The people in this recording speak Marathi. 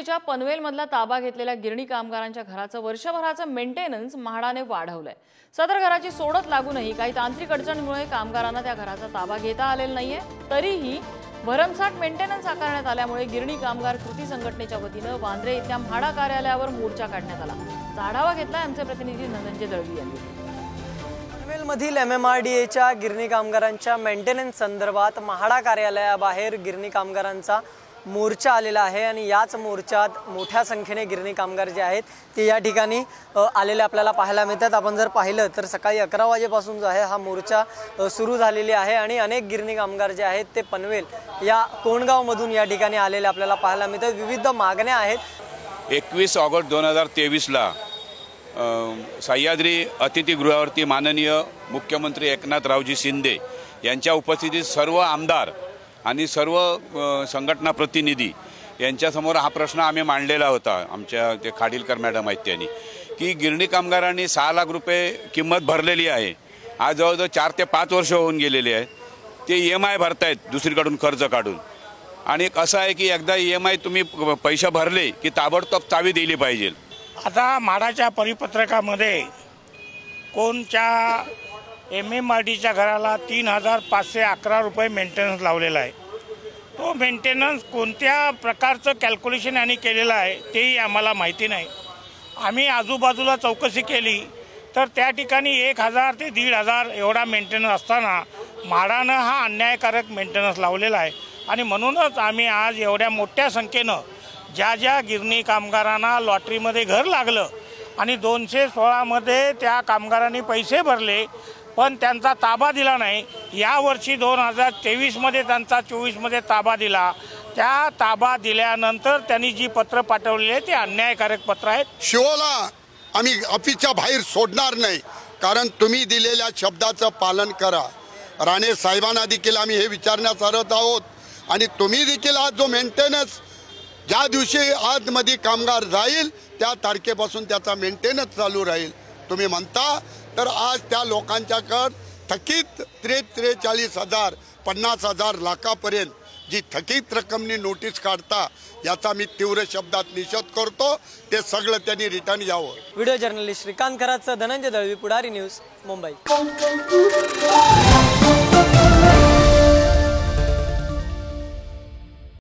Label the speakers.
Speaker 1: तालुक्याच्या पनवेलमधला ताबा घेतलेल्या गिरणी कामगारांच्या घराचं वर्षभराचं मेंटेनन्स म्हाडाने वाढवलंय। सदर घराची सोडत लागूनही काही तांत्रिक अडचणीमुळे कामगारांना त्या घराचा ताबा घेता आलेला नाहीये। तरीही भरमसाठ मेंटेनन्स आकारण्यात आल्यामुळे गिरणी कामगार कृती संघटनेच्या वतीनं वांद्रे इथल्या म्हाडा कार्यालयावर मोर्चा काढण्यात आला। आढावा घेतला आमचे प्रतिनिधी धनंजय दळवी यांनी।
Speaker 2: पनवेलमधील MMRDAच्या गिरणी कामगारांच्या मेंटेनन्स संदर्भात म्हाडा कार्यालयाबाहेर गिरणी कामगारांचा मोर्चा आलेला आहे आणि याच मोर्चात मोठ्या संख्येने गिरणी कामगार जे आहेत ते या ठिकाणी आलेले आपल्याला पाहायला मिळतात। आपण जर पाहिलं तर सकाळी 11 वाजेपासून जो आहे हा मोर्चा सुरू झालेली आहे आणि अनेक गिरणी कामगार जे आहेत ते पनवेल या कोंडगावमधून या ठिकाणी आलेले आपल्याला पाहायला मिळतात। विविध मागण्या आहेत।
Speaker 3: 21 ऑगस्ट 2023ला सह्याद्री अतिथीगृहावरती माननीय मुख्यमंत्री एकनाथरावजी शिंदे यांच्या उपस्थितीत सर्व आमदार आणि सर्व संघटना प्रतिनिधी यांच्यासमोर हा प्रश्न आम्ही मांडलेला होता। आमच्या ते खाडीलकर मॅडम आहेत त्यांनी की गिरणी कामगारांनी 6 लाख रुपये किंमत भरलेली आहे। आज जवळजवळ 4 ते 5 वर्ष होऊन गेलेली आहे। ते EMI भरतायत दुसरीकडून कर्ज काढून आणि असं आहे की एकदा EMI तुम्ही पैसे भरले की ताबडतोब चावी दिली पाहिजे।
Speaker 4: आता म्हाडाच्या परिपत्रकामध्ये कोणच्या MMRDच्या घराला 3511 रुपये मेंटेनन्स लावलेला आहे। तो मेंटेनन्स कोणत्या प्रकारचं कॅल्क्युलेशन यांनी केलेलं आहे तेही आम्हाला माहिती नाही। आम्ही आजूबाजूला चौकशी केली तर त्या ठिकाणी 1000 ते 1500 एवढा मेंटेनन्स असताना म्हाडानं हा अन्यायकारक मेंटेनन्स लावलेला आहे आणि म्हणूनच आम्ही आज एवढ्या मोठ्या संख्येनं ज्या गिरणी कामगारांना लॉटरीमध्ये घर लागलं आणि 216 मध्ये त्या कामगारांनी पैसे भरले पण त्यांचा ताबा दिला नाही। यावर्षी 2023 मध्ये त्यांचा 24 मध्ये ताबा दिला। त्या ताबा दिल्यानंतर त्यांनी जी पत्र पाठवलेली आहे ते अन्यायकारक पत्र आहेत।
Speaker 5: शिवला आम्ही ऑफिसच्या बाहेर सोडणार नाही, कारण तुम्ही दिलेल्या शब्दाचं पालन करा। राणे साहेबांना देखील आम्ही हे विचारण्यास करत आहोत आणि तुम्ही देखील आज जो मेंटेनन्स ज्या दिवशी आतमध्ये कामगार जाईल त्या तारखेपासून त्याचा मेंटेनन्स चालू राहील तुम्ही म्हणता, तर आज त्या लोकांच्याकडे थकीत 43,000 50,000 लाखापर्यंत जी थकीत रक्कमनी नोटीस काढता याचा मी तीव्र शब्दात निषेध करतो। ते सगळं त्यांनी रिटर्न यावं।
Speaker 2: व्हिडिओ जर्नलिस्ट श्रीकांत कराडसह धनंजय दळवी, पुढारी न्यूज, मुंबई।